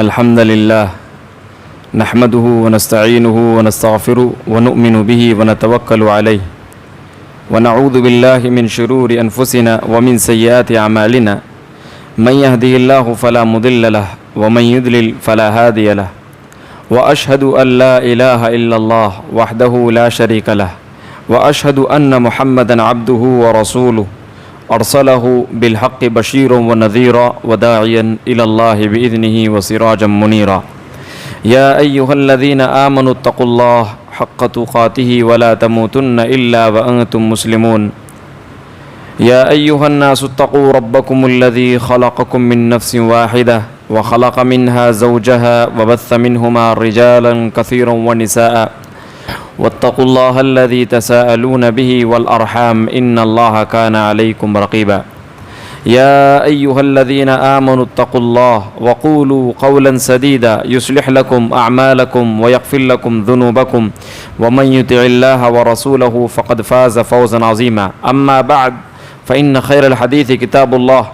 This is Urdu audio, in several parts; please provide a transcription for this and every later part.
الحمد لله نحمده ونستعينه ونستغفره ونؤمن به ونتوكل عليه ونعوذ بالله من شرور أنفسنا ومن سيئات أعمالنا من يهده الله فلا مضل له ومن يضلل فلا هادي له وأشهد أن لا إله إلا الله وحده لا شريك له وأشهد أن محمدا عبده ورسوله أرسله بالحق بشيرا ونذيرا وداعيا إلى الله بإذنه وسراجا منيرا يا أيها الذين آمنوا اتقوا الله حق تقاته ولا تموتن إلا وأنتم مسلمون يا أيها الناس اتقوا ربكم الذي خلقكم من نفس واحدة وخلق منها زوجها وبث منهما رجالا كثيرا ونساء واتقوا الله الذي تساءلون به والأرحام إن الله كان عليكم رقيبا يا أيها الذين آمنوا اتقوا الله وقولوا قولا سديدا يصلح لكم أعمالكم ويغفر لكم ذنوبكم ومن يطع الله ورسوله فقد فاز فوزا عظيما أما بعد فإن خير الحديث كتاب الله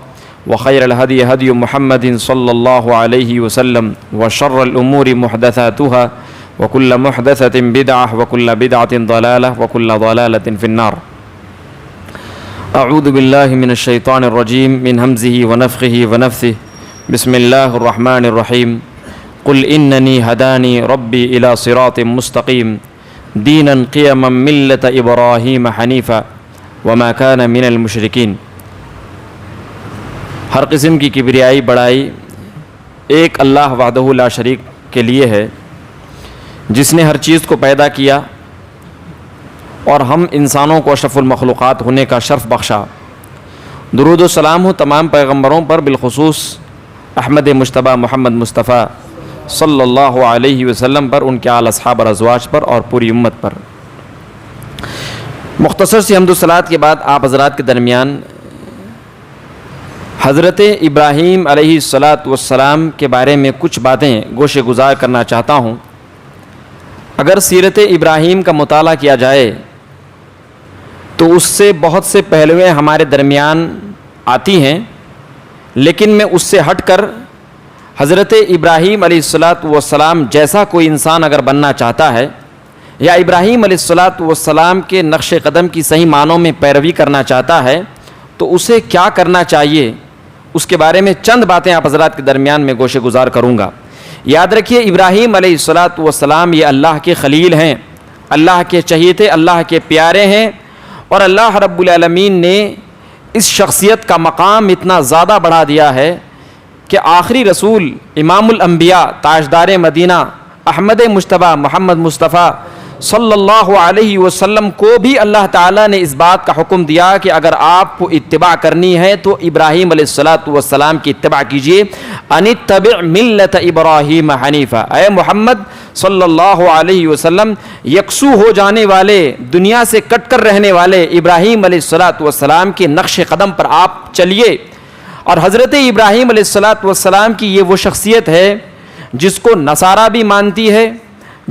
وخير الهدي هدي محمد صلى الله عليه وسلم وشر الأمور محدثاتها وكل محدثة بدعة وكل بدعة ضلالة وكل ضلالة في النار أعوذ بالله من الشيطان الرجيم من همزه ونفخه ونفثه بسم الله الرحمن الرحيم قل إنني هداني ربي إلى صراط مستقيم دينا قيما ملة إبراهيم حنيفا وما كان من المشركين۔ ہر قسم کی کبریائی بڑائی ایک اللہ وحدہ لا شریک کے لیے ہے جس نے ہر چیز کو پیدا کیا اور ہم انسانوں کو اشرف المخلوقات ہونے کا شرف بخشا۔ درود و سلام ہو تمام پیغمبروں پر، بالخصوص احمد مجتبیٰ محمد مصطفیٰ صلی اللہ علیہ وسلم پر، ان کے آل اصحاب اور ازواج پر اور پوری امت پر۔ مختصر سی حمد و صلوات کے بعد آپ حضرات کے درمیان حضرت ابراہیم علیہ السلام کے بارے میں کچھ باتیں گوشے گزار کرنا چاہتا ہوں۔ اگر سیرت ابراہیم کا مطالعہ کیا جائے تو اس سے بہت سے پہلویں ہمارے درمیان آتی ہیں، لیکن میں اس سے ہٹ کر حضرت ابراہیم علیہ السلام جیسا کوئی انسان اگر بننا چاہتا ہے یا ابراہیم علیہ السلام کے نقش قدم کی صحیح معنوں میں پیروی کرنا چاہتا ہے تو اسے کیا کرنا چاہیے، اس کے بارے میں چند باتیں آپ حضرات کے درمیان میں گوشے گزار کروں گا۔ یاد رکھیے ابراہیم علیہ السلام یہ اللہ کے خلیل ہیں، اللہ کے چہیتے، اللہ کے پیارے ہیں، اور اللہ رب العالمین نے اس شخصیت کا مقام اتنا زیادہ بڑھا دیا ہے کہ آخری رسول امام الانبیاء تاجدار مدینہ احمد مجتبیٰ محمد مصطفیٰ صلی اللہ علیہ وسلم کو بھی اللہ تعالیٰ نے اس بات کا حکم دیا کہ اگر آپ کو اتباع کرنی ہے تو ابراہیم علیہ السلام کی اتباع کیجیے۔ ان اتبع ملت ابراہیم حنیفا، اے محمد صلی اللہ علیہ وسلم یکسو ہو جانے والے، دنیا سے کٹ کر رہنے والے ابراہیم علیہ السلام کے نقش قدم پر آپ چلیے۔ اور حضرت ابراہیم علیہ السلام کی یہ وہ شخصیت ہے جس کو نصارہ بھی مانتی ہے،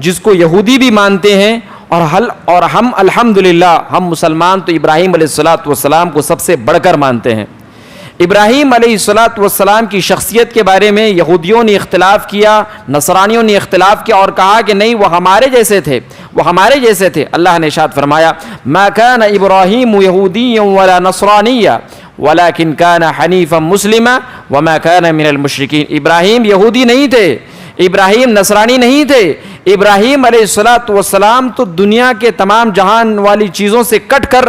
جس کو یہودی بھی مانتے ہیں، اور ہم الحمدللہ ہم مسلمان تو ابراہیم علیہ السلام کو سب سے بڑھ کر مانتے ہیں۔ ابراہیم علیہ السلام کی شخصیت کے بارے میں یہودیوں نے اختلاف کیا، نصرانیوں نے اختلاف کیا اور کہا کہ نہیں وہ ہمارے جیسے تھے، وہ ہمارے جیسے تھے۔ اللہ نے ارشاد فرمایا ما كان ابراہیم یہودیا ولا نصرانیا ولكن كان حنیفا مسلما وما كان من المشرکین۔ ابراہیم یہودی نہیں تھے، ابراہیم نصرانی نہیں تھے، ابراہیم علیہ السلام تو دنیا کے تمام جہان والی چیزوں سے کٹ کر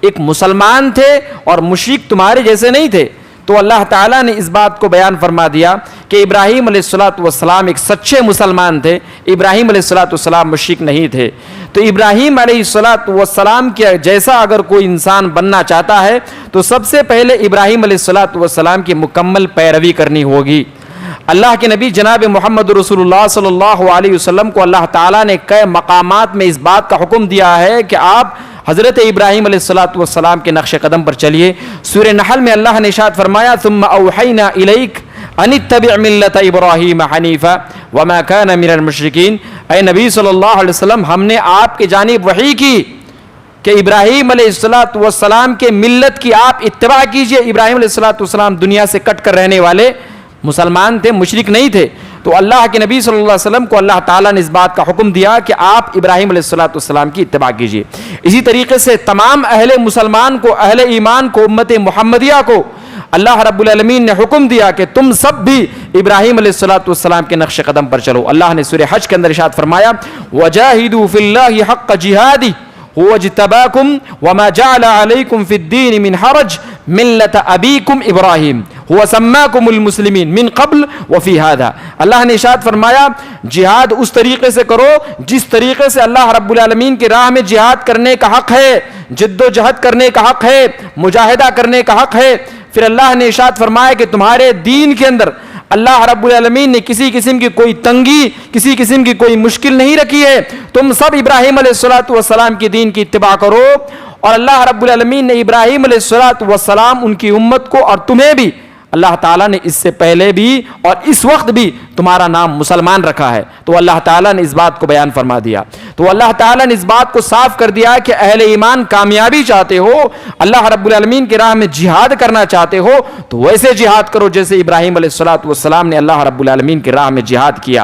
ایک مسلمان تھے اور مشرک تمہارے جیسے نہیں تھے۔ تو اللہ تعالیٰ نے اس بات کو بیان فرما دیا کہ ابراہیم علیہ السلام ایک سچے مسلمان تھے، ابراہیم علیہ السلام مشرک نہیں تھے۔ تو ابراہیم علیہ السلام کے جیسا اگر کوئی انسان بننا چاہتا ہے تو سب سے پہلے ابراہیم علیہ السلام کی مکمل پیروی کرنی ہوگی۔ اللہ کے نبی جناب محمد رسول اللہ صلی اللہ علیہ وسلم کو اللہ تعالیٰ نے کئی مقامات میں اس بات کا حکم دیا ہے کہ آپ حضرت ابراہیم علیہ السلام کے نقش قدم پر چلیے۔ سورہ نحل میں اللہ نے ارشاد فرمایا ثم اوحینا الیک ان اتبع ملت ابراہیم حنیفا وما کان من المشرکین۔ اے نبی صلی اللہ علیہ وسلم ہم نے آپ کی جانب وحی کی کہ ابراہیم علیہ السلام کے ملت کی آپ اتباع کیجئے۔ ابراہیم علیہ السلام دنیا سے کٹ کر رہنے والے مسلمان تھے، مشرک نہیں تھے۔ تو اللہ کے نبی صلی اللہ علیہ وسلم کو اللہ تعالیٰ نے اس بات کا حکم دیا کہ آپ ابراہیم علیہ السلام کی اتباع کیجیے. اسی طریقے سے تمام اہل مسلمان کو، اہل ایمان کو، امت محمدیہ کو اللہ رب العالمین نے حکم دیا کہ تم سب بھی ابراہیم علیہ السلام کے نقش قدم پر چلو. اللہ نے سورہ حج کے اندر ارشاد فرمایا وَجَاهِدُوا فِي اللَّهِ حَقَّ جِهَادِهِ هُوَ اجْتَبَاكُمْ وَمَا جَعَلَ عَلَيْكُمْ فِي الدِّينِ مِنْ حَرَجٍ مِلَّةَ أَبِيكُمْ إِبْرَاهِيمَ هُوَ سَمَّاكُمُ الْمُسْلِمِينَ مِنْ قَبْلُ وَفِي هَذَا. اللہ نے ارشاد فرمایا جہاد اس طریقے سے کرو جس طریقے سے اللہ رب العالمین کی راہ میں جہاد کرنے کا حق ہے، جد و جہد کرنے کا حق ہے، مجاہدہ کرنے کا حق ہے. پھر اللہ نے ارشاد فرمایا کہ تمہارے دین کے اندر اللہ رب العالمین نے کسی قسم کی کوئی تنگی، کسی قسم کی کوئی مشکل نہیں رکھی ہے. تم سب ابراہیم علیہ السلام کی دین کی اتباع کرو. اور اللہ رب العالمین نے ابراہیم علیہ السلام ان کی امت کو اور تمہیں بھی، اللہ تعالیٰ نے اس سے پہلے بھی اور اس وقت بھی تمہارا نام مسلمان رکھا ہے. تو اللہ تعالیٰ نے اس بات کو بیان فرما دیا. تو اللہ تعالیٰ نے اس بات کو صاف کر دیا کہ اہل ایمان کامیابی چاہتے ہو، اللہ رب العالمین کی راہ میں جہاد کرنا چاہتے ہو تو ویسے جہاد کرو جیسے ابراہیم علیہ السلام نے اللہ رب العالمین کی راہ میں جہاد کیا.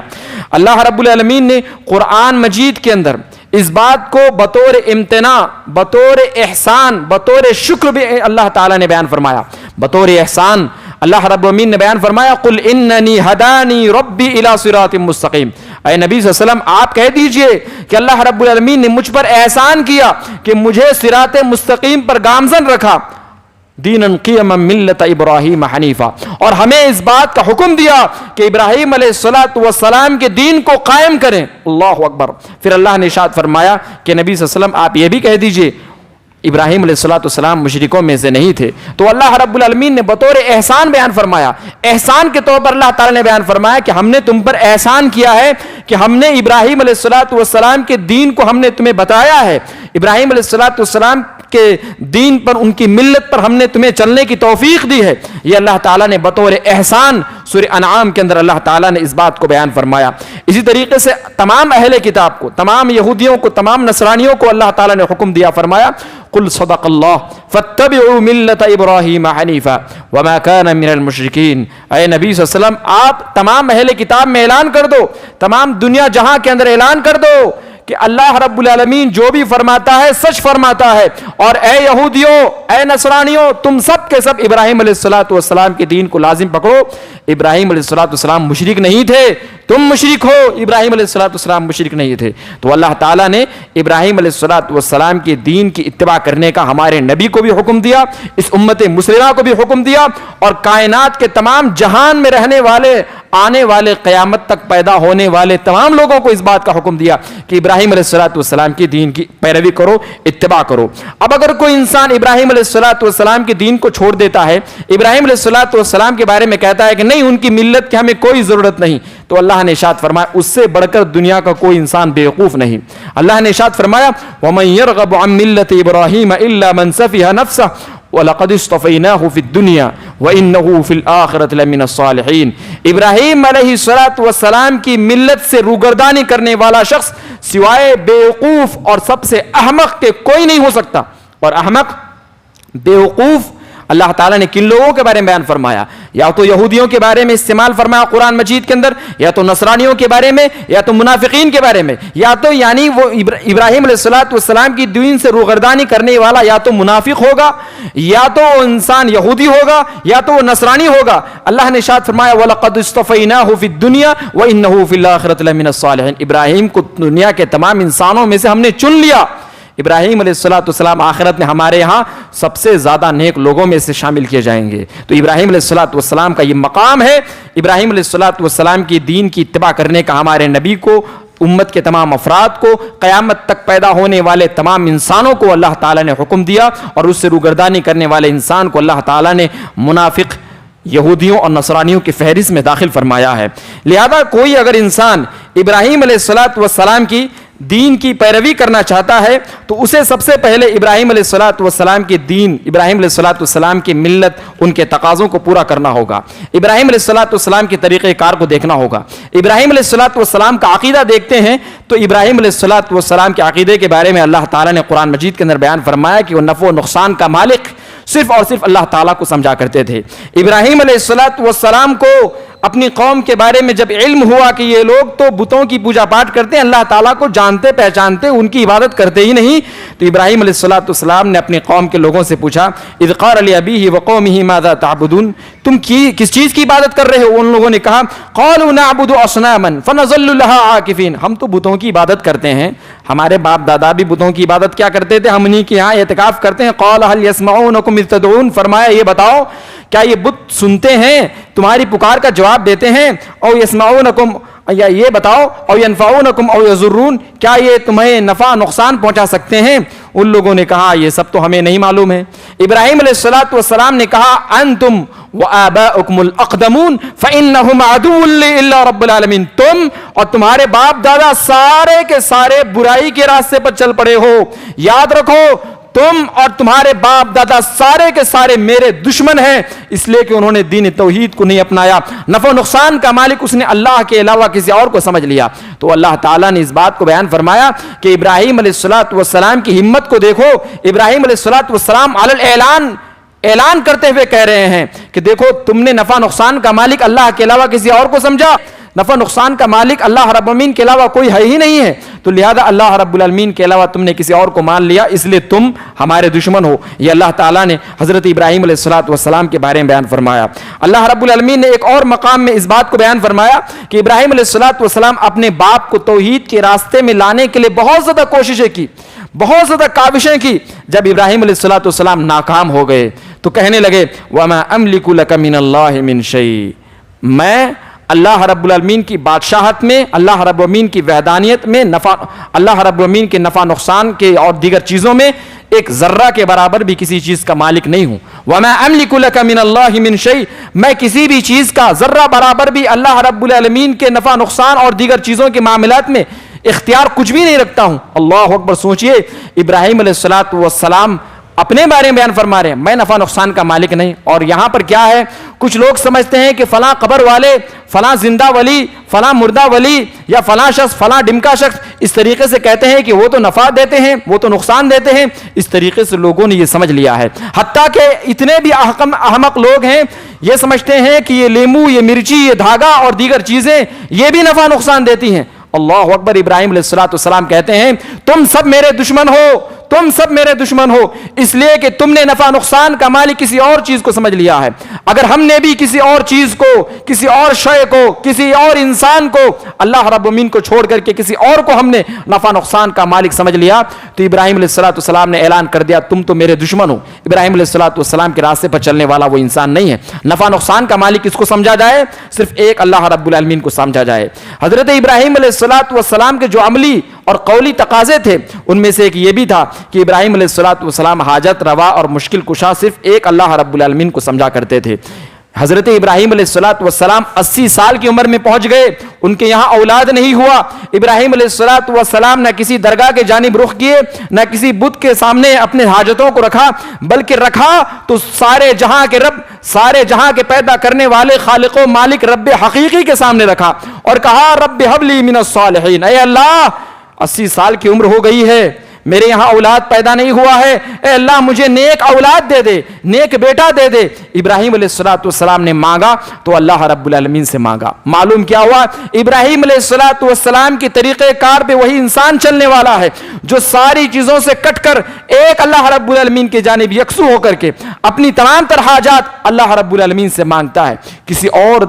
اللہ رب العالمین نے قرآن مجید کے اندر اس بات کو بطور امتناع، بطور احسان، بطور شکر بھی اللہ تعالیٰ نے بیان فرمایا. بطور احسان اللہ رب العالمین نے بیان فرمایا قل اننی ہدانی ربی الی صراط مستقیم. اے نبی صلی اللہ علیہ وسلم آپ کہہ دیجئے کہ اللہ رب العالمین نے مجھ پر احسان کیا کہ مجھے صراط مستقیم پر گامزن رکھا، دینا قیما ملت ابراہیم حنیفا. اور ہمیں اس بات کا حکم دیا کہ ابراہیم علیہ السلام کے دین کو قائم کریں. اللہ اکبر. پھر اللہ نے ارشاد فرمایا کہ نبی صلی اللہ علیہ وسلم آپ یہ بھی کہہ دیجئے ابراہیم علیہ السلام مشرکوں میں سے نہیں تھے. تو اللہ رب العالمین نے بطور احسان بیان فرمایا. احسان کے طور پر اللہ تعالیٰ نے بیان فرمایا کہ ہم نے تم پر احسان کیا ہے کہ ہم نے ابراہیم علیہ السلام کے دین کو ہم نے تمہیں بتایا ہے. ابراہیم علیہ السلام کے دین پر، ان کی ملت پر ہم نے تمہیں چلنے کی توفیق دی ہے. یہ اللہ تعالیٰ نے بطور احسان سورہ انعام کے اندر اللہ تعالیٰ نے اس بات کو بیان فرمایا. اسی طریقے سے تمام اہل کتاب کو، تمام یہودیوں کو، تمام نصرانیوں کو اللہ تعالیٰ نے حکم دیا، فرمایا قل صدق اللہ فاتبعوا ملت ابراہیم حنیفا وما کان من المشرکین. اے نبی صلی اللہ علیہ وسلم آپ تمام اہل کتاب میں اعلان کر دو، تمام دنیا جہاں کے اندر اعلان کر دو کہ اللہ رب العالمین جو بھی فرماتا ہے سچ فرماتا ہے. اور اے یہودیوں، اے نصرانیوں، تم سب کے سب ابراہیم علیہ السلام کے دین کو لازم پکڑو. ابراہیم علیہ السلام مشرک نہیں تھے، تم مشرک ہو. ابراہیم علیہ السلام مشرک نہیں تھے. تو اللہ تعالیٰ نے ابراہیم علیہ السلام کے دین کی اتباع کرنے کا ہمارے نبی کو بھی حکم دیا، اس امت مسلمہ کو بھی حکم دیا، اور کائنات کے تمام جہان میں رہنے والے، آنے والے، قیامت تک پیدا ہونے والے تمام لوگوں کو اس بات کا حکم دیا کہ ابراہیم علیہ السلام کی دین کی پیروی کرو، اتباع کرو. اب اگر کوئی انسان ابراہیم علیہ السلام کے دین کو چھوڑ دیتا ہے، ابراہیم علیہ السلام کے بارے میں کہتا ہے کہ نہیں ان کی ملت کی ہمیں کوئی ضرورت نہیں، تو اللہ نے ارشاد فرمایا اس سے بڑھ کر دنیا کا کوئی انسان بیوقوف نہیں. اللہ نے ارشاد فرمایا وَمَن يَرْغَبُ عَن مِّلَّةِ إِبْرَاهِيمَ إِلَّا مَن سَفِهَ نَفْسَهُ وَلَقَدِ اصْطَفَيْنَاهُ فِي الدُّنْيَا وَإِنَّهُ فِي الْآخِرَةِ لَمِنَ الصَّالِحِينَ. ابراہیم علیہ السلام کی ملت سے روگردانی کرنے والا شخص سوائے بیوقوف اور سب سے احمق کے کوئی نہیں ہو سکتا. اور احمق، بیوقوف اللہ تعالیٰ نے کن لوگوں کے بارے میں بیان فرمایا؟ یا تو یہودیوں کے بارے میں استعمال فرمایا قرآن مجید کے اندر، یا تو نصرانیوں کے بارے میں، یا تو منافقین کے بارے میں، یا تو یعنی وہ ابراہیم علیہ السلام کی دین سے روگردانی کرنے والا یا تو منافق ہوگا، یا تو وہ انسان یہودی ہوگا، یا تو وہ نصرانی ہوگا. اللہ نے ارشاد فرمایا وَلَقَدْ اصْطَفَيْنَاهُ فِي الدُّنْيَا وَإِنَّهُ فِي الْآخِرَةِ لَمِنَ الصَّالِحِينَ. ابراہیم کو دنیا کے تمام انسانوں میں سے ہم نے چن لیا. ابراہیم علیہ السلام آخرت میں ہمارے ہاں سب سے زیادہ نیک لوگوں میں سے شامل کیے جائیں گے. تو ابراہیم علیہ السلام کا یہ مقام ہے. ابراہیم علیہ السلام کی دین کی اتباع کرنے کا ہمارے نبی کو، امت کے تمام افراد کو، قیامت تک پیدا ہونے والے تمام انسانوں کو اللہ تعالیٰ نے حکم دیا. اور اس سے روگردانی کرنے والے انسان کو اللہ تعالیٰ نے منافق، یہودیوں اور نصرانیوں کی فہرست میں داخل فرمایا ہے. لہذا کوئی اگر انسان ابراہیم علیہ السلام کی دین کی پیروی کرنا چاہتا ہے تو اسے سب سے پہلے ابراہیم علیہ السلام کی دین، ابراہیم علیہ السلام کی ملت، ان کے تقاضوں کو پورا کرنا ہوگا. ابراہیم علیہ السلام کے طریقہ کار کو دیکھنا ہوگا. ابراہیم علیہ السلام کا عقیدہ دیکھتے ہیں تو ابراہیم علیہ السلام کے عقیدے کے بارے میں اللہ تعالیٰ نے قرآن مجید کے اندر بیان فرمایا کہ وہ نفع و نقصان کا مالک صرف اور صرف اللہ تعالیٰ کو سمجھا کرتے تھے. ابراہیم علیہ السلام کو اپنی قوم کے بارے میں جب علم ہوا کہ یہ لوگ تو بتوں کی پوجا پاٹ کرتے ہیں، اللہ تعالیٰ کو جانتے پہچانتے، ان کی عبادت کرتے ہی نہیں، تو ابراہیم علیہ السلام نے اپنی قوم کے لوگوں سے پوچھا اذ قال لأبیہ وقومہ ماذا تعبدون، تم کس چیز کی عبادت کر رہے ہو؟ ان لوگوں نے کہا قالوا نعبد اصناما فنظل لها عاکفین، ہم تو بتوں کی عبادت کرتے ہیں، ہمارے باپ دادا بھی بتوں کی عبادت کیا کرتے تھے، ہم انہی کے یہاں اعتکاف کرتے ہیں۔ قال هل يسمعونكم اذ تدعون، فرمایا یہ بتاؤ کیا یہ بت سنتے ہیں، تمہاری پکار کا جواب دیتے ہیں؟ او یسمعونکم، یا یہ بتاؤ او ینفعونکم او یضرون، کیا یہ تمہیں نفع نقصان پہنچا سکتے ہیں؟ ان لوگوں نے کہا یہ سب تو ہمیں نہیں معلوم ہے۔ ابراہیم علیہ السلام نے کہا انتم وآباؤکم الاقدمون فإنہم عدو لی الا رب العالمین، تم اور تمہارے باپ دادا سارے کے سارے برائی کے راستے پر چل پڑے ہو، یاد رکھو تم اور تمہارے باپ دادا سارے کے سارے میرے دشمن ہیں، اس لیے کہ انہوں نے دین توحید کو نہیں اپنایا، نفع و نقصان کا مالک اس نے اللہ کے علاوہ کسی اور کو سمجھ لیا۔ تو اللہ تعالیٰ نے اس بات کو بیان فرمایا کہ ابراہیم علیہ السلام کی ہمت کو دیکھو، ابراہیم علیہ السلام علی الاعلان اعلان کرتے ہوئے کہہ رہے ہیں کہ دیکھو تم نے نفع نقصان کا مالک اللہ کے علاوہ کسی اور کو سمجھا، نفع نقصان کا مالک اللہ رب العالمین کے علاوہ کوئی ہے ہی نہیں ہے، تو لہذا اللہ رب العالمین کے علاوہ تم نے کسی اور کو مان لیا، اس لیے تم ہمارے دشمن ہو۔ یہ اللہ تعالیٰ نے حضرت ابراہیم علیہ السلام کے بارے میں بیان فرمایا۔ اللہ رب العالمین نے ایک اور مقام میں اس بات کو بیان فرمایا کہ ابراہیم علیہ السلام اپنے باپ کو توحید کے راستے میں لانے کے لیے بہت زیادہ کوششیں کی، بہت زیادہ کاوشیں کی۔ جب ابراہیم علیہ السلام ناکام ہو گئے تو کہنے لگے وَمَا أَمْلِكُ لَكَ مِنَ اللَّهِ مِنْ شَيْءٍ، میں اللہ رب العالمین کی بادشاہت میں، اللہ رب العالمین کی وحدانیت میں، اللہ رب العالمین کے نفع نقصان کے اور دیگر چیزوں میں ایک ذرہ کے برابر بھی کسی چیز کا مالک نہیں ہوں۔ وَمَا أَمْلِكُ لَكَ مِنَ اللَّهِ مِنْ شَيْءٍ، میں کسی بھی چیز کا ذرہ برابر بھی اللہ رب العالمین کے نفع نقصان اور دیگر چیزوں کے معاملات میں اختیار کچھ بھی نہیں رکھتا ہوں۔ اللہ اکبر، سوچئے ابراہیم علیہ السلام اپنے بارے میں بیان فرما رہے ہیں میں نفع نقصان کا مالک نہیں، اور یہاں پر کیا ہے، کچھ لوگ سمجھتے ہیں کہ فلاں قبر والے، فلاں زندہ ولی، فلاں مردہ ولی، یا فلاں شخص، فلاں ڈمکا شخص اس طریقے سے کہتے ہیں کہ وہ تو نفع دیتے ہیں، وہ تو نقصان دیتے ہیں، اس طریقے سے لوگوں نے یہ سمجھ لیا ہے۔ حتیٰ کہ اتنے بھی احمق لوگ ہیں یہ سمجھتے ہیں کہ یہ لیمو، یہ مرچی، یہ دھاگا اور دیگر چیزیں یہ بھی نفع نقصان دیتی ہیں۔ اللہ اکبر، ابراہیم علیہ السلام کہتے ہیں تم سب میرے دشمن ہو، تم سب میرے دشمن ہو، اس لیے کہ تم نے نفع نقصان کا مالک کسی اور چیز کو سمجھ لیا ہے۔ اگر ہم نے بھی کسی اور چیز کو، کسی اور شے کو، کسی اور انسان کو، اللہ رب العالمین کو چھوڑ کر کے کسی اور کو ہم نے نفع نقصان کا مالک سمجھ لیا، تو ابراہیم علیہ السلام نے اعلان کر دیا تم تو میرے دشمن ہو۔ ابراہیم علیہ السلام کے راستے پر چلنے والا وہ انسان نہیں ہے۔ نفع نقصان کا مالک کس کو سمجھا جائے؟ صرف ایک اللہ رب العالمین کو سمجھا جائے۔ حضرت ابراہیم علیہ السلام کے جو عملی اور قولی تقاضے تھے ان میں سے ایک یہ بھی تھا کہ ابراہیم علیہ السلام حاجت روا اور مشکل کشا صرف ایک اللہ رب العالمین کو سمجھا کرتے تھے۔ حضرت ابراہیم علیہ السلام 80 سال کی عمر میں پہنچ گئے، ان کے یہاں اولاد نہیں ہوا۔ ابراہیم علیہ السلام نہ کسی درگاہ کے جانب رخ کیے، نہ کسی بت کے سامنے اپنے حاجتوں کو رکھا، بلکہ رکھا تو سارے جہاں کے رب، سارے جہاں کے پیدا کرنے والے خالق و مالک رب حقیقی کے سامنے رکھا اور کہا رب ہب لی من الصالحین، اے اللہ 80 سال کی عمر ہو گئی ہے، میرے یہاں اولاد پیدا نہیں ہوا ہے، اے اللہ مجھے نیک اولاد دے دے، نیک بیٹا دے دے۔ ابراہیم علیہ السلام نے مانگا تو اللہ رب العالمین سے مانگا۔ معلوم کیا ہوا؟ ابراہیم علیہ السلام کی طریقہ کار پہ وہی انسان چلنے والا ہے جو ساری چیزوں سے کٹ کر ایک اللہ رب العالمین کی جانب یکسو ہو کر کے اپنی تمام تر حاجات اللہ رب العالمین سے مانگتا ہے، کسی اور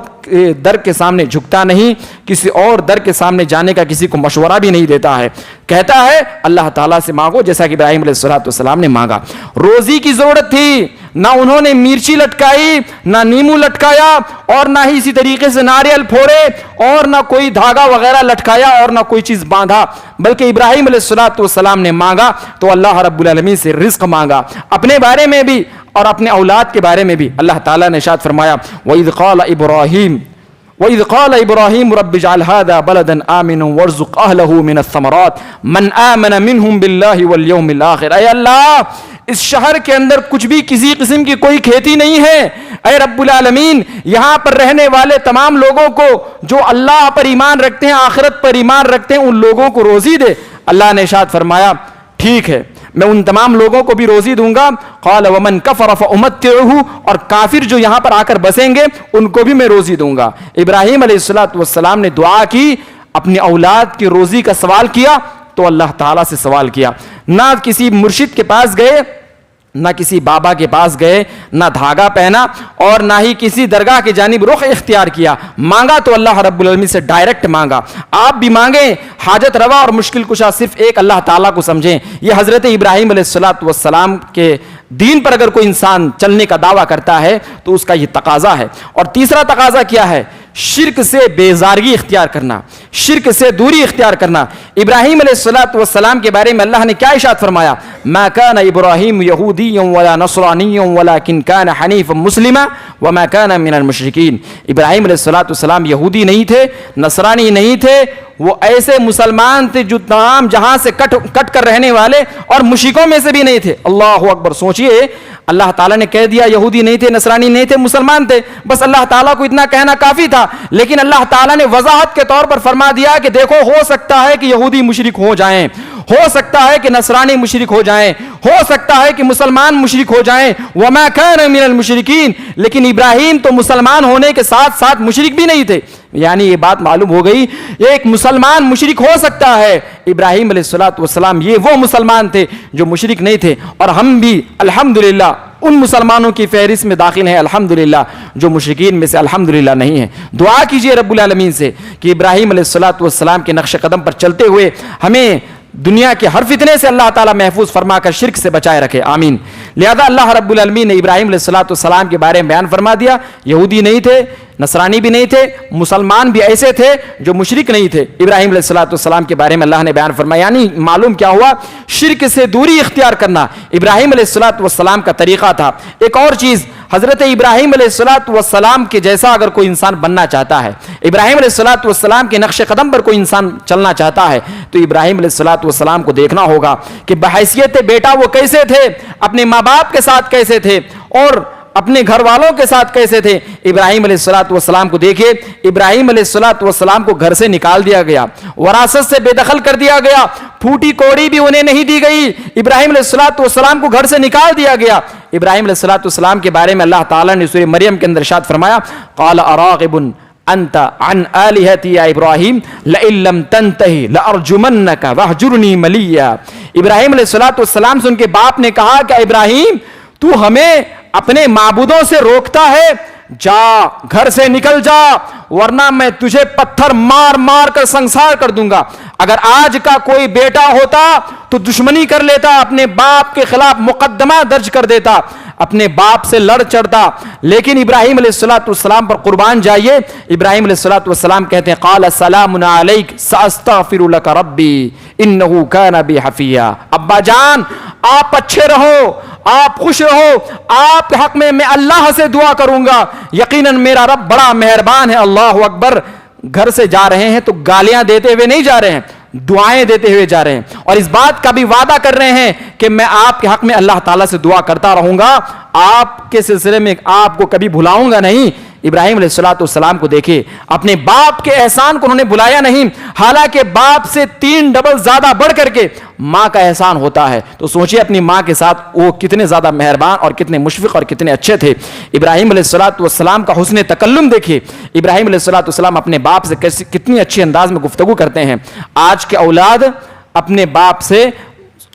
در کے سامنے جھکتا نہیں، کسی اور در کے سامنے جانے کا کسی کو مشورہ بھی نہیں دیتا ہے، کہتا ہے اللہ تعالیٰ سے مانگو جیسا کہ ابراہیم علیہ السلام نے مانگا۔ روزی کی ضرورت تھی، نہ انہوں نے مرچی لٹکائی، نہ نیمو لٹکایا، اور نہ ہی اسی طریقے سے ناریل پھوڑے، اور نہ کوئی دھاگا وغیرہ لٹکایا، اور نہ کوئی چیز باندھا، بلکہ ابراہیم علیہ السلام نے مانگا تو اللہ رب العالمین سے رزق مانگا۔ اپنے بارے میں بھی اور اپنے اولاد کے بارے میں بھی اللہ تعالیٰ نے ارشاد فرمایا وَإِذْ قَالَ إِبْرَاهِيمُ رَبِّ اجْعَلْ هَذَا بَلَدًا آمِنًا وَارْزُقْ أَهْلَهُ مِنَ الثَّمَرَاتِ مَنْ آمَنَ مِنْهُمْ بِاللَّهِ وَالْيَوْمِ الْآخِرِ، اے اللہ اس شہر کے اندر کچھ بھی کسی قسم کی کوئی کھیتی نہیں ہے، اے رب العالمین یہاں پر رہنے والے تمام لوگوں کو جو اللہ پر ایمان رکھتے ہیں، آخرت پر ایمان رکھتے ہیں، ان لوگوں کو روزی دے۔ اللہ نے ارشاد فرمایا ٹھیک ہے میں ان تمام لوگوں کو بھی روزی دوں گا. قال ومن کفر فامتعه, اور کافر جو یہاں پر آ کر بسیں گے ان کو بھی میں روزی دوں گا. ابراہیم علیہ السلام نے دعا کی, اپنی اولاد کی روزی کا سوال کیا تو اللہ تعالیٰ سے سوال کیا. نہ کسی مرشد کے پاس گئے, نہ کسی بابا کے پاس گئے, نہ دھاگا پہنا, اور نہ ہی کسی درگاہ کی جانب رخ اختیار کیا. مانگا تو اللہ رب العالمین سے ڈائریکٹ مانگا. آپ بھی مانگیں, حاجت روا اور مشکل کشا صرف ایک اللہ تعالیٰ کو سمجھیں. یہ حضرت ابراہیم علیہ السلام کے دین پر اگر کوئی انسان چلنے کا دعویٰ کرتا ہے تو اس کا یہ تقاضا ہے. اور تیسرا تقاضا کیا ہے؟ شرک سے بیزارگی اختیار کرنا, شرک سے دوری اختیار کرنا. ابراہیم علیہ السلام کے بارے میں اللہ نے کیا ارشاد فرمایا؟ ما كان ابراہیم یہودیا ولا نصرانیا ولکن كان حنیفا مسلما وما كان من المشرکین. ابراہیم علیہ السلام یہودی نہیں تھے, نصرانی نہیں تھے, وہ ایسے مسلمان تھے جو تمام جہاں سے کٹ کر رہنے والے اور مشرکوں میں سے بھی نہیں تھے. اللہ اکبر. سوچئے, اللہ تعالیٰ نے کہہ دیا یہودی نہیں تھے, نصرانی نہیں تھے, مسلمان تھے. بس اللہ تعالیٰ کو اتنا کہنا کافی تھا. لیکن اللہ تعالیٰ نے وضاحت کے طور پر فرما دیا کہ دیکھو, ہو سکتا ہے کہ یہودی مشرک ہو جائیں, ہو سکتا ہے کہ نصرانی مشرک ہو جائیں, ہو سکتا ہے کہ مسلمان مشرک ہو جائیں. وما كان من المشرکین. لیکن ابراہیم تو مسلمان ہونے کے ساتھ ساتھ مشرک بھی نہیں تھے. یعنی یہ بات معلوم ہو گئی, ایک مسلمان مشرک ہو سکتا ہے. ابراہیم علیہ السلام یہ وہ مسلمان تھے جو مشرک نہیں تھے, اور ہم بھی الحمدللہ ان مسلمانوں کی فہرست میں داخل ہیں الحمدللہ جو مشرکین میں سے الحمدللہ نہیں ہیں. دعا کیجئے رب العالمین سے کہ ابراہیم علیہ السلام کے نقش قدم پر چلتے ہوئے ہمیں دنیا کے ہر فتنے سے اللہ تعالیٰ محفوظ فرما کر شرک سے بچائے رکھے, آمین. لہذا اللہ رب العالمین نے ابراہیم علیہ السلام کے بارے میں بیان فرما دیا, یہودی نہیں تھے, نصرانی بھی نہیں تھے, مسلمان بھی ایسے تھے جو مشرک نہیں تھے. ابراہیم علیہ السلام کے بارے میں اللہ نے بیان فرمایا. یعنی معلوم کیا ہوا؟ شرک سے دوری اختیار کرنا ابراہیم علیہ السلام کا طریقہ تھا. ایک اور چیز, حضرت ابراہیم علیہ السلام کے جیسا اگر کوئی انسان بننا چاہتا ہے, ابراہیم علیہ السلام کے نقش قدم پر کوئی انسان چلنا چاہتا ہے, تو ابراہیم علیہ السلام کو دیکھنا ہوگا کہ بحیثیت بیٹا وہ کیسے تھے, اپنے ماں باپ کے ساتھ کیسے تھے, اور اپنے گھر والوں کے ساتھ کیسے تھے. ابراہیم علیہ السلام کو دیکھیے, ابراہیم علیہ السلام کو گھر سے نکال دیا گیا, وراثت سے بے دخل کر دیا گیا, پھوٹی کوڑی بھی انہیں نہیں دی گئی. ابراہیم علیہ السلام کو گھر سے نکال دیا گیا. ابراہیم علیہ السلام کے بارے میں اللہ تعالیٰ نے سورہ مریم کے اندر ارشاد فرمایا, قال اراغب انت عن آلہتی یا ابراہیم لئن لم تنتہی لارجمنک واہجرنی ملیا. ابراہیم علیہ السلام سے ان کے باپ نے کہا کہ ابراہیم, تو ہمیں اپنے معبودوں سے روکتا ہے, جا گھر سے نکل جا, ورنہ میں تجھے پتھر مار مار کر سنسار کر دوں گا. اگر آج کا کوئی بیٹا ہوتا تو دشمنی کر لیتا, اپنے باپ کے خلاف مقدمہ درج کر دیتا, اپنے باپ سے لڑ چڑھتا. لیکن ابراہیم علیہ السلام پر قربان جائیے, ابراہیم علیہ السلام کہتے ہیں قال سلام علیک ساستغفر لک ربی انہ کان بی حفیا. ابا جان, آپ اچھے رہو, آپ خوش رہو, آپ کے حق میں اللہ سے دعا کروں گا, یقیناً میرا رب بڑا مہربان ہے. اللہ اکبر. گھر سے جا رہے ہیں تو گالیاں دیتے ہوئے نہیں جا رہے ہیں, دعائیں دیتے ہوئے جا رہے ہیں, اور اس بات کا بھی وعدہ کر رہے ہیں کہ میں آپ کے حق میں اللہ تعالیٰ سے دعا کرتا رہوں گا, آپ کے سلسلے میں آپ کو کبھی بھلاؤں گا نہیں. ابراہیم علیہ السلام کو دیکھیں, اپنے باپ کے احسان کو انہوں نے بھلایا نہیں, حالانکہ باپ سے 3 ڈبل زیادہ بڑھ کر کے ماں کا احسان ہوتا ہے. تو سوچئے اپنی ماں کے ساتھ وہ کتنے زیادہ مہربان اور کتنے مشفق اور کتنے اچھے تھے. ابراہیم علیہ السلام کا حسن تکلم دیکھیے, ابراہیم علیہ السلام اپنے باپ سے کتنی اچھے انداز میں گفتگو کرتے ہیں. آج کے اولاد اپنے باپ سے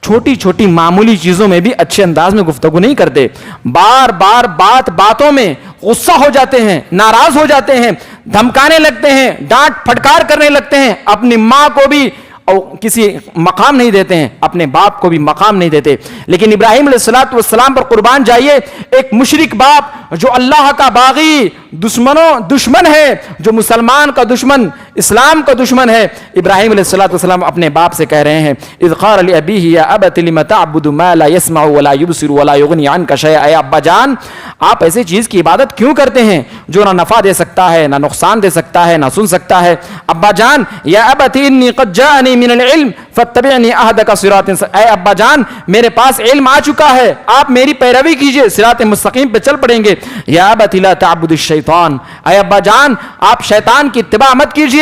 چھوٹی چھوٹی معمولی چیزوں میں بھی اچھے انداز میں گفتگو نہیں کرتے, بار بار باتوں میں غصہ ہو جاتے ہیں, ناراض ہو جاتے ہیں, دھمکانے لگتے ہیں, ڈانٹ پھٹکار کرنے لگتے ہیں, اپنی ماں کو بھی کسی مقام نہیں دیتے ہیں, اپنے باپ کو بھی مقام نہیں دیتے. لیکن ابراہیم علیہ السلام پر قربان جائیے, ایک مشرک باپ جو اللہ کا باغی دشمن ہے, جو مسلمان کا دشمن, اسلام کا دشمن ہے, ابراہیم علیہ السلام اپنے باپ سے کہہ رہے ہیں اذ قال لأبیہ یا ابت لم تعبد ما لا يسمع ولا يبصر ولا يغني عنك شيئا. اے ابا جان, آپ ایسے چیز کی عبادت کیوں کرتے ہیں جو نہ نفع دے سکتا ہے, نہ نقصان دے سکتا ہے, نہ سن سکتا ہے. ابا جان, یا ابت انی قد جاءنی من العلم فاتبعنی اهدک صراط. اے ابا جان, میرے پاس علم آ چکا ہے, آپ میری پیروی کیجئے, صراط مستقیم پہ چل پڑیں گے. یا ابت لا تعبد الشیطان. اے ابا جان, آپ شیطان کی اتباع مت کیجئے.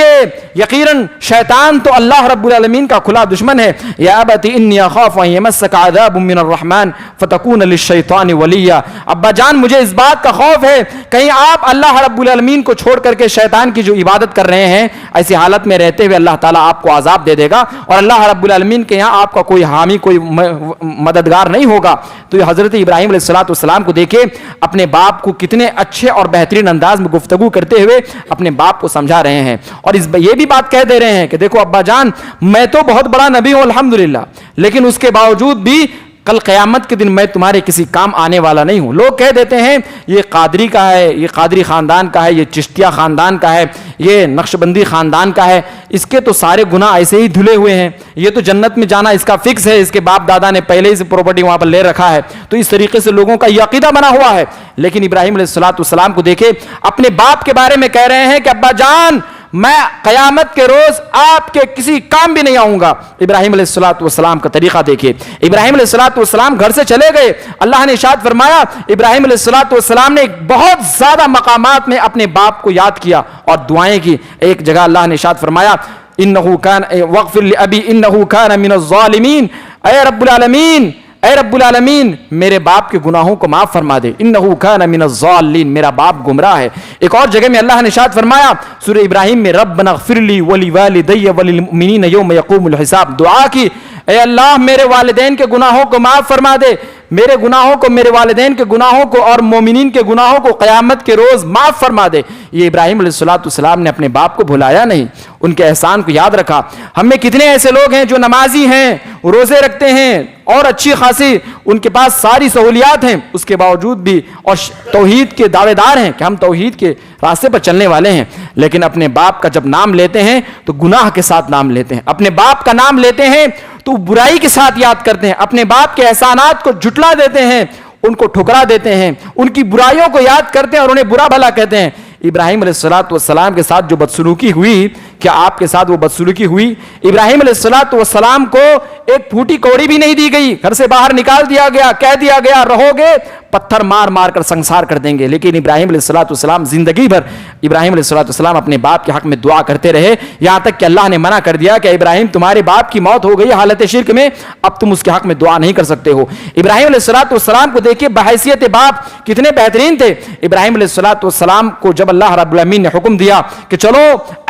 یقیناً شیطان تو اللہ رب العالمین کا کھلا دشمن ہے. یا ابت انی اخاف ان یمسک عذاب من الرحمن فتکون للشیطان ولیا. ابا جان مجھے اس بات کا خوف ہے کہیں آپ اللہ رب العالمین کو چھوڑ کر کے شیطان کی جو عبادت کر رہے ہیں ایسی حالت میں رہتے ہوئے اللہ تعالیٰ آپ کو عذاب دے دے گا اور اللہ رب العالمین کے یہاں آپ کا کوئی حامی کوئی مددگار نہیں ہوگا. تو یہ حضرت ابراہیم علیہ السلام کو دیکھے اپنے باپ کو کتنے اچھے اور بہترین انداز میں گفتگو کرتے ہوئے اپنے باپ کو سمجھا رہے ہیں اور یہ بھی بات کہہ دے رہے ہیں کہ دیکھو ابا جان میں تو بہت بڑا نبی ہوں الحمدللہ، لیکن اس کے باوجود بھی کل قیامت کے دن میں تمہارے کسی کام آنے والا نہیں ہوں. لوگ کہہ دیتے ہیں یہ قادری کا ہے، یہ قادری خاندان کا ہے، یہ چشتیہ خاندان کا ہے، یہ نقشبندی خاندان کا ہے، اس کے تو سارے گناہ ایسے ہی دھلے ہوئے ہیں، یہ تو جنت میں جانا اس کا فکس ہے، اس کے باپ دادا نے پہلے ہی سے پراپرٹی وہاں پر لے رکھا ہے. تو اس طریقے سے لوگوں کا یہ عقیدہ بنا ہوا ہے. لیکن ابراہیم علیہ السلام کو دیکھے اپنے باپ کے بارے میں کہہ رہے ہیں کہ ابا جان میں قیامت کے روز آپ کے کسی کام بھی نہیں آؤں گا. ابراہیم علیہ السلام کا طریقہ دیکھیے. ابراہیم علیہ السلام گھر سے چلے گئے. اللہ نے ارشاد فرمایا ابراہیم علیہ السلام نے بہت زیادہ مقامات میں اپنے باپ کو یاد کیا اور دعائیں کی. ایک جگہ اللہ نے ارشاد فرمایا انہ کان واغفر لابی انہ کان من الظالمین، اے رب العالمین میرے باپ کے گناہوں کو معاف فرما دے. انہ کان من الضالین، میرا باپ گمراہ ہے. ایک اور جگہ میں اللہ نے ارشاد فرمایا سورہ ابراہیم میں ربنا اغفر لی ولوالدی وللمؤمنین یوم یقوم الحساب، دعا کی اے اللہ میرے والدین کے گناہوں کو معاف فرما دے، میرے گناہوں کو، میرے والدین کے گناہوں کو اور مومنین کے گناہوں کو قیامت کے روز معاف فرما دے. یہ ابراہیم علیہ السلام نے اپنے باپ کو بھلایا نہیں، ان کے احسان کو یاد رکھا. ہم میں کتنے ایسے لوگ ہیں جو نمازی ہیں، روزے رکھتے ہیں اور اچھی خاصی ان کے پاس ساری سہولیات ہیں، اس کے باوجود بھی اور توحید کے دعوے دار ہیں کہ ہم توحید کے راستے پر چلنے والے ہیں، لیکن اپنے باپ کا جب نام لیتے ہیں تو گناہ کے ساتھ نام لیتے ہیں. اپنے باپ کا نام لیتے ہیں تو برائی کے ساتھ یاد کرتے ہیں، اپنے باپ کے احسانات کو جھٹلا دیتے ہیں، ان کو ٹھکرا دیتے ہیں، ان کی برائیوں کو یاد کرتے ہیں اور انہیں برا بھلا کہتے ہیں. ابراہیم علیہ السلام کے ساتھ جو بدسلوکی ہوئی، کیا آپ کے ساتھ وہ بدسلوکی ہوئی؟ ابراہیم علیہ السلام کو ایک پھوٹی کوڑی بھی نہیں دی گئی، گھر سے باہر نکال دیا گیا، کہہ دیا گیا رہو گے پتھر مار مار کر سنسار کر دیں گے. لیکن ابراہیم علیہ السلام زندگی بھر ابراہیم علیہ السلام اپنے باپ کے حق میں دعا کرتے رہے، یہاں تک کہ اللہ نے منع کر دیا کہ ابراہیم تمہارے باپ کی موت ہو گئی حالت شرک میں، اب تم اس کے حق میں دعا نہیں کر سکتے ہو. ابراہیم علیہ السلام کو دیکھیے بحیثیت باپ کتنے بہترین تھے. ابراہیم علیہ السلام کو جب اللہ رب العالمین نے حکم دیا کہ چلو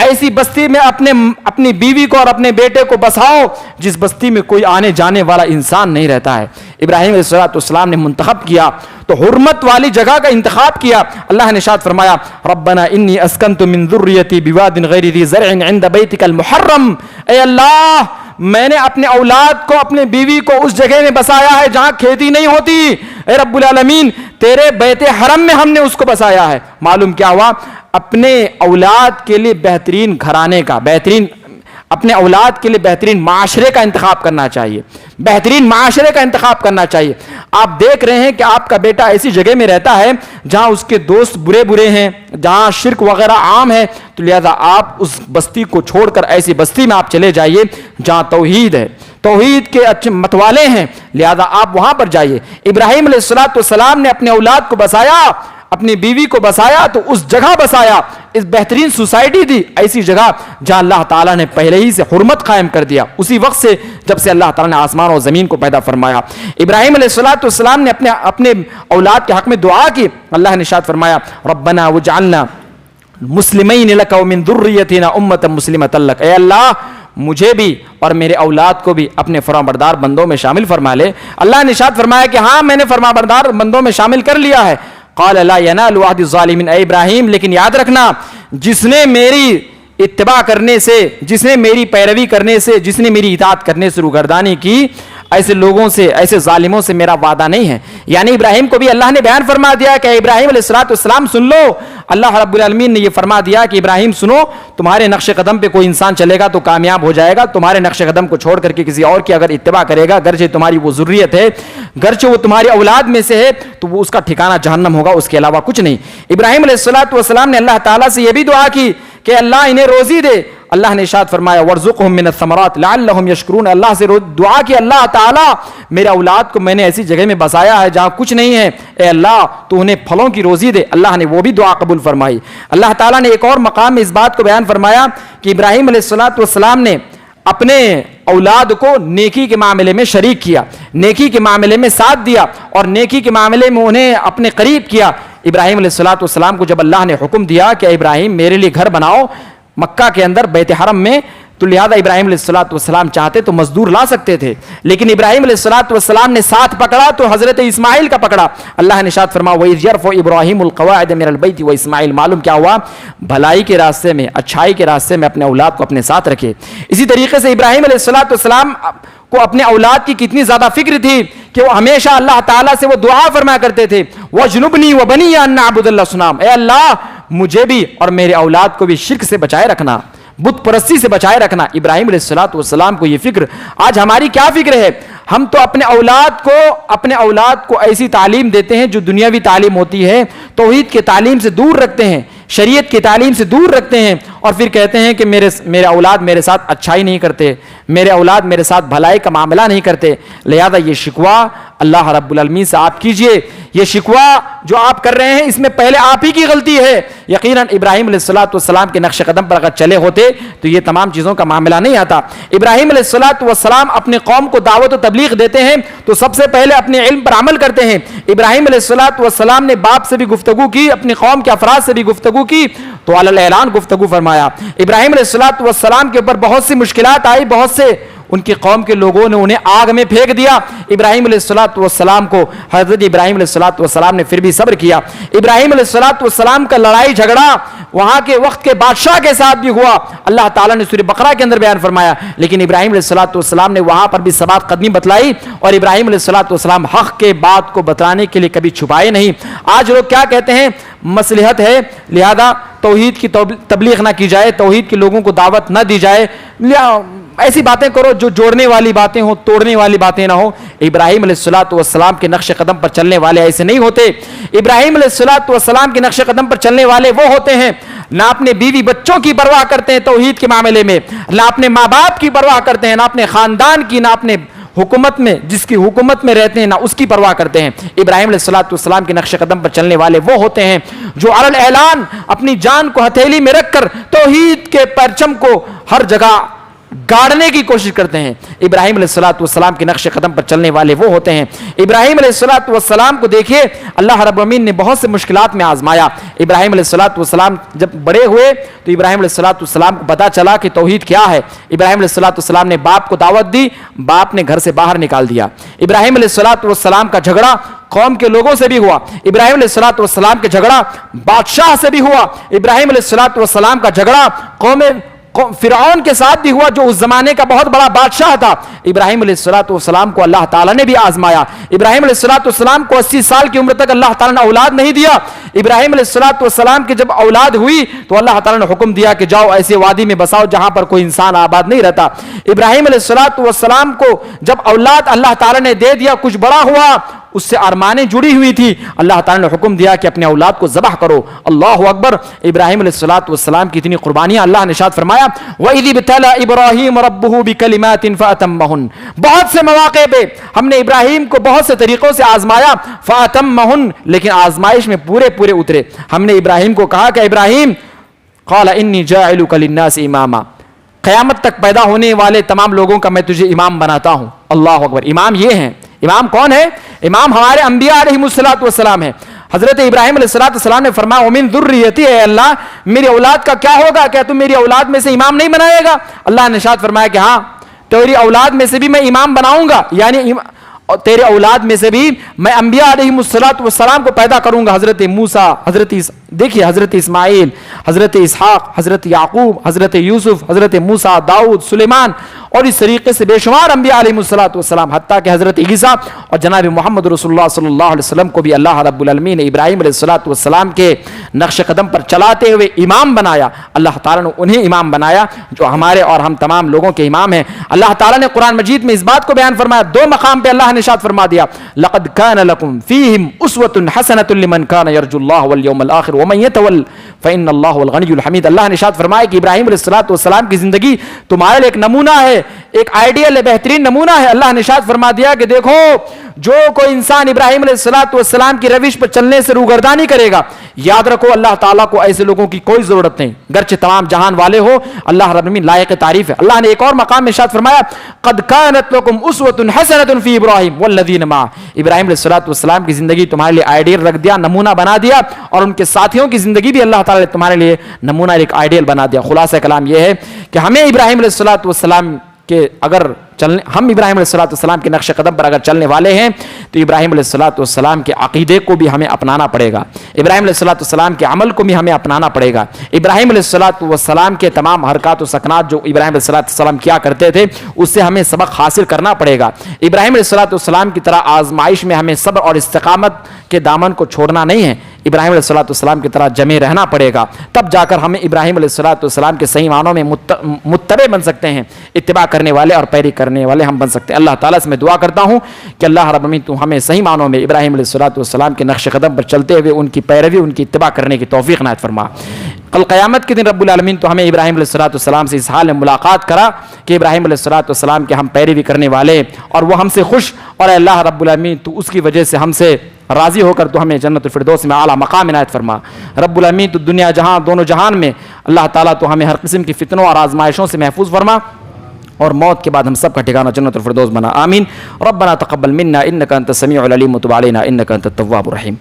ایسی بستی میں اپنی بیوی کو اور اپنے بیٹے کو بساؤ جس بستی میں کوئی آنے جانے والا انسان نہیں رہتا ہے، ابراہیم علیہ السلام نے منتخب کیا تو حرمت والی جگہ کا انتخاب کیا. اللہ نے ارشاد فرمایا ربنا انی اسکنت من ذریتی بواد غیر ذی زرع عند بیتک المحرم، اے اللہ میں نے اپنے اولاد کو، اپنے بیوی کو اس جگہ میں بسایا ہے جہاں کھیتی نہیں ہوتی. اے رب العالمین تیرے بیت حرم میں ہم نے اس کو بسایا ہے. معلوم کیا ہوا؟ اپنے اولاد کے لیے بہترین گھرانے کا، اپنے اولاد کے لیے بہترین معاشرے کا انتخاب کرنا چاہیے، بہترین معاشرے کا انتخاب کرنا چاہیے. آپ دیکھ رہے ہیں کہ آپ کا بیٹا ایسی جگہ میں رہتا ہے جہاں اس کے دوست برے ہیں، جہاں شرک وغیرہ عام ہے، تو لہذا آپ اس بستی کو چھوڑ کر ایسی بستی میں آپ چلے جائیے جہاں توحید ہے، توحید کے اچھے متوالے ہیں، لہذا آپ وہاں پر جائیے. ابراہیم علیہ السلام نے اپنے اولاد کو بسایا، اپنی بیوی کو بسایا تو اس جگہ بسایا، اس بہترین سوسائٹی تھی، ایسی جگہ جہاں اللہ تعالیٰ نے پہلے ہی سے حرمت قائم کر دیا اسی وقت سے جب سے اللہ تعالیٰ نے آسمان اور زمین کو پیدا فرمایا. ابراہیم علیہ السلام نے اپنے اولاد کے حق میں دعا کی. اللہ نے ارشاد فرمایا ربنا وجعلنا مسلمین لک ومن ذریتنا امۃ مسلمۃ لک، اے اللہ مجھے بھی اور میرے اولاد کو بھی اپنے فرمانبردار بندوں میں شامل فرما لے. اللہ نے ارشاد فرمایا کہ ہاں میں نے فرمانبردار بندوں میں شامل کر لیا ہے. قال لا ينال عهد الظالمین، اے ابراہیم لیکن یاد رکھنا جس نے میری اتباع کرنے سے، جس نے میری پیروی کرنے سے، جس نے میری اطاعت کرنے سے روگردانی کی، ایسے لوگوں سے، ایسے ظالموں سے میرا وعدہ نہیں ہے. یعنی ابراہیم کو بھی اللہ نے بیان فرما دیا کہ ابراہیم علیہ السلام سن لو. اللہ رب العالمین نے یہ فرما دیا کہ ابراہیم سنو، تمہارے نقش قدم پہ کوئی انسان چلے گا تو کامیاب ہو جائے گا، تمہارے نقش قدم کو چھوڑ کر کے کسی اور کی اگر اتباع کرے گا، گرچہ تمہاری وہ ذریت ہے، گرچہ وہ تمہاری اولاد میں سے ہے، تو وہ اس کا ٹھکانہ جہنم ہوگا، اس کے علاوہ کچھ نہیں. ابراہیم علیہ السلام نے اللہ تعالیٰ سے یہ بھی دعا کی کہ اللہ انہیں روزی دے اللہ نے ارشاد فرمایا وَارْزُقْهُم مِّنَ الثَّمَرَاتِ لَعَلَّهُمْ يَشْكُرُونَ، اللہ سے دعا کی اللہ تعالیٰ میرے اولاد کو میں نے ایسی جگہ میں بسایا ہے جہاں کچھ نہیں ہے، اے اللہ تو انہیں پھلوں کی روزی دے۔ اللہ نے وہ بھی دعا قبول فرمائی۔ اللہ تعالیٰ نے ایک اور مقام میں اس بات کو بیان فرمایا کہ ابراہیم علیہ السلام نے اپنے اولاد کو نیکی کے معاملے میں شریک کیا، نیکی کے معاملے میں ساتھ دیا اور نیکی کے معاملے میں انہیں اپنے قریب کیا۔ ابراہیم علیہ السلام کو جب اللہ نے حکم دیا کہ ابراہیم میرے لیے گھر بناؤ مکہ کے اندر بیت حرم میں، تو لہذا ابراہیم علیہ السلام چاہتے تو مزدور لا سکتے تھے، لیکن ابراہیم علیہ السلام نے ساتھ پکڑا تو حضرت اسماعیل کا پکڑا۔ اللہ نے ارشاد فرمایا وَإِذْ يَرْفَعُ إِبْرَاهِيمُ الْقَوَاعِدَ مِنَ الْبَيْتِ وَإِسْمَاعِيلُ، معلوم کیا ہوا؟ بھلائی کے راستے میں، اچھائی کے راستے میں اپنے اولاد کو اپنے ساتھ رکھے۔ اسی طریقے سے ابراہیم علیہ السلام کو اپنے اولاد کی کتنی زیادہ فکر تھی کہ وہ ہمیشہ اللہ تعالیٰ سے وہ دعا فرمایا کرتے تھے وَاجْنُبْنِي وَبَنِيَّ أَن نَّعْبُدَ الْأَصْنَامَ، اے اللہ مجھے بھی اور میرے اولاد کو بھی شرک سے بچائے رکھنا، بت پرستی سے بچائے رکھنا۔ ابراہیم علیہ السلام کو یہ فکر، آج ہماری کیا فکر ہے؟ ہم تو اپنے اولاد کو ایسی تعلیم دیتے ہیں جو دنیاوی تعلیم ہوتی ہے، توحید کے تعلیم سے دور رکھتے ہیں، شریعت کی تعلیم سے دور رکھتے ہیں، اور پھر کہتے ہیں کہ میرے اولاد میرے ساتھ اچھائی نہیں کرتے، میرے اولاد میرے ساتھ بھلائی کا معاملہ نہیں کرتے۔ لہذا یہ شکوہ اللہ رب العالمین سے آپ کیجئے، یہ شکوہ جو آپ کر رہے ہیں اس میں پہلے آپ ہی کی غلطی ہے۔ یقیناً ابراہیم علیہ السلام کے نقش قدم پر اگر چلے ہوتے تو یہ تمام چیزوں کا معاملہ نہیں آتا۔ ابراہیم علیہ السلام اپنے قوم کو دعوت و تبلیغ دیتے ہیں تو سب سے پہلے اپنے علم پر عمل کرتے ہیں۔ ابراہیم علیہ السلام نے باپ سے بھی گفتگو کی، اپنی قوم کے افراد سے بھی گفتگو کی تو علی الاعلان گفتگو فرمایا۔ ابراہیم علیہ السلام کے اوپر بہت سی مشکلات آئی، بہت سے ان کی قوم کے لوگوں نے انہیں آگ میں پھینک دیا۔ ابراہیم علیہ السلام کو حضرت ابراہیم علیہ السلام نے پھر بھی صبر کیا۔ ابراہیم علیہ السلام کا لڑائی جھگڑا وہاں کے وقت کے بادشاہ کے ساتھ بھی ہوا، اللہ تعالیٰ نے سورہ بقرہ کے اندر بیان فرمایا، لیکن ابراہیم علیہ السلام نے وہاں پر بھی ثبات قدمی بتلائی، اور ابراہیم علیہ السلام حق کے بات کو بتلانے کے لیے کبھی چھپائے نہیں۔ آج لوگ کیا کہتے ہیں؟ مصلحت ہے لہذا توحید کی تبلیغ نہ کی جائے، توحید کے لوگوں کو دعوت نہ دی جائے، ایسی باتیں کرو جو جوڑنے والی باتیں ہوں، توڑنے والی باتیں نہ ہوں۔ ابراہیم علیہ السلام کے نقش قدم پر چلنے والے ایسے نہیں ہوتے۔ ابراہیم علیہ السلام کے نقش قدم پر چلنے والے وہ ہوتے ہیں نہ اپنے بیوی بچوں کی پرواہ کرتے ہیں توحید کے معاملے میں، نہ اپنے ماں باپ کی پرواہ کرتے ہیں، نہ اپنے خاندان کی، نہ اپنے حکومت میں جس کی حکومت میں رہتے ہیں نہ اس کی پرواہ کرتے ہیں۔ ابراہیم علیہ السلام کے نقش قدم پر چلنے والے وہ ہوتے ہیں جو علی الاعلان اپنی جان کو ہتھیلی میں رکھ کر توحید کے پرچم کو ہر جگہ گاڑنے کی کوشش کرتے ہیں۔ ابراہیم علیہ السلام کے نقش قدم پر چلنے والے وہ ہوتے ہیں۔ ابراہیم علیہ السلام کو دیکھیے اللہ رب العالمین نے بہت سے مشکلات میں آزمایا۔ ابراہیم علیہ السلام جب بڑے ہوئے تو ابراہیم علیہ السلام کو پتا چلا کہ توحید کیا ہے۔ ابراہیم علیہ السلام نے باپ کو دعوت دی، باپ نے گھر سے باہر نکال دیا۔ ابراہیم علیہ السلام کا جھگڑا قوم کے لوگوں سے بھی ہوا، ابراہیم علیہ السلام کے جھگڑا بادشاہ سے بھی ہوا، ابراہیم علیہ السلام کا جھگڑا قوم فرعون کے ساتھ بھی ہوا جو اس زمانے کا بہت بڑا بادشاہ تھا۔ ابراہیم علیہ السلام کو اللہ تعالیٰ نے بھی آزمایا۔ ابراہیم علیہ السلام کو 80 سال کی عمر تک اللہ تعالیٰ نے اولاد نہیں دیا۔ ابراہیم علیہ السلام کی جب اولاد ہوئی تو اللہ تعالیٰ نے حکم دیا کہ جاؤ ایسے وادی میں بساؤ جہاں پر کوئی انسان آباد نہیں رہتا۔ ابراہیم علیہ السلام کو جب اولاد اللہ تعالیٰ نے دے دیا، کچھ بڑا ہوا، اس سے ارمانیں جڑی ہوئی تھی، اللہ تعالیٰ نے حکم دیا کہ اپنے اولاد کو ذبح کرو۔ اللہ اکبر! ابراہیم علیہ السلام کی اتنی قربانیاں، اللہ نے ارشاد فرمایا وَإِذِ ابْتَلَىٰ إِبْرَاهِيمَ رَبُّهُ بِكَلِمَاتٍ فَأَتَمَّهُنَّ، بہت سے مواقع پہ ہم نے ابراہیم کو بہت سے طریقوں سے آزمایا، فَأَتَمَّهُنَّ، لیکن آزمائش میں پورے اترے۔ ہم نے ابراہیم کو کہا کہ ابراہیم قَالَ إِنِّي جَاعِلُكَ لِلنَّاسِ إِمَامًا، قیامت تک پیدا ہونے والے تمام لوگوں کا میں تجھے امام بناتا ہوں۔ اللہ اکبر! امام یہ ہیں۔ امام کون ہے؟ امام ہمارے انبیاء علیہ السلام ہے۔ حضرت ابراہیم علیہ السلام نے فرمایا وَمِن ذُرِّيَّتِي، اے اللہ میری اولاد کا کیا ہوگا؟ کیا تم میری اولاد میں سے امام نہیں بنائے گا؟ اللہ نے ارشاد فرمایا کہ ہاں تیری اولاد میں سے بھی میں امام بناؤں گا، یعنی تیرے اولاد میں سے بھی میں انبیاء علیہ السلام کو پیدا کروں گا۔ حضرت موسیٰ، دیکھیے حضرت اسماعیل، حضرت اسحاق، حضرت یعقوب، حضرت یوسف، حضرت موسیٰ، داؤد، سلیمان، اور اس طریقے سے بے شمار انبیاء علیہ السلام، حتیٰ کہ حضرت عیسیٰ اور جناب محمد رسول اللہ صلی اللہ علیہ وسلم کو بھی اللہ رب العالمین نے ابراہیم علیہ السلام کے نقش قدم پر چلاتے ہوئے امام بنایا۔ اللہ تعالیٰ نے انہیں امام بنایا جو ہمارے اور ہم تمام لوگوں کے امام ہیں۔ اللہ تعالیٰ نے قرآن مجید میں اس بات کو بیان فرمایا، دو مقام پہ اللہ نے ارشاد فرما دیا لَقَدْ كَانَ لَكُمْ فِيهِمْ أُسْوَةٌ حَسَنَةٌ لِمَنْ كَانَ يَرْجُو اللَّهَ وَالْيَوْمَ الْآخِرَ ومن يتول فإن اللہ الغنی الحمید. اللہ نے ارشاد فرمایا کہ ابراہیم علیہ السلام کی زندگی تمہارے لیے ایک نمونہ ہے, ایک آئیڈیل ہے, بہترین نمونہ ہے. اللہ نے ارشاد فرما دیا کہ دیکھو جو کوئی انسان ابراہیم علیہ السلام کی روش پر چلنے سے روگردانی کرے گا, یاد رکھو اللہ تعالیٰ کو ایسے لوگوں کی کوئی ضرورت نہیں, گرچہ تمام جہان والے ہو, اللہ رب العالمین لائق تعریف ہے. اللہ نے ایک اور مقام میں ارشاد فرمایا قد كانت لكم اسوة حسنة في ابراہیم والذین معه. ابراہیم علیہ السلام کی زندگی تمہارے لیے آئیڈیل رکھ دیا, نمونہ بنا دیا, اور ان کے ساتھیوں کی زندگی بھی اللہ تعالیٰ نے تمہارے لیے نمونہ ایک آئیڈیل بنا دیا. خلاصہ کلام یہ ہے کہ ہمیں ابراہیم علیہ السلام کہ اگر ہم ابراہیم علیہ السلام کے نقش قدم پر اگر چلنے والے ہیں تو ابراہیم علیہ السلام کے عقیدے کو بھی ہمیں اپنانا پڑے گا, ابراہیم علیہ السلام کے عمل کو بھی ہمیں اپنانا پڑے گا, ابراہیم علیہ السلام کے تمام حرکات و سکنات جو ابراہیم علیہ السلام کیا کرتے تھے اس سے ہمیں سبق حاصل کرنا پڑے گا. ابراہیم علیہ السلام کی طرح آزمائش میں ہمیں صبر اور استقامت کے دامن کو چھوڑنا نہیں ہے, ابراہیم علیہ السلام کی طرح جمے رہنا پڑے گا, تب جا کر ہمیں ابراہیم علیہ السلام کے صحیح معنوں میں متبع بن سکتے ہیں, اتباع کرنے والے اور پیروی کرنے والے ہم بن سکتے ہیں. اللہ تعالیٰ سے میں دعا کرتا ہوں کہ اللہ رب العالمین تو ہمیں صحیح معنوں میں ابراہیم علیہ السلام کے نقش قدم پر چلتے ہوئے ان کی پیروی, ان کی اتباع کرنے کی توفیق عنایت فرما. کل قیامت کے دن رب العالمین تو ہمیں ابراہیم علیہ السلام سے اس حال میں ملاقات کرا کہ ابراہیم علیہ السلام کے ہم پیروی کرنے والے اور وہ ہم سے خوش, اور اے اللہ رب العالمین تو اس کی وجہ سے ہم سے راضی ہو کر تو ہمیں جنت الفردوس میں اعلیٰ مقام عنایت فرما. رب العالمین تو دنیا جہاں دونوں جہان میں اللہ تعالیٰ تو ہمیں ہر قسم کی فتنوں اور آزمائشوں سے محفوظ فرما, اور موت کے بعد ہم سب کا ٹھکانہ جنت الفردوس بنا. آمین. ربنا تقبل منا انک انت السمیع العلیم وتب علینا انک انت التواب الرحیم.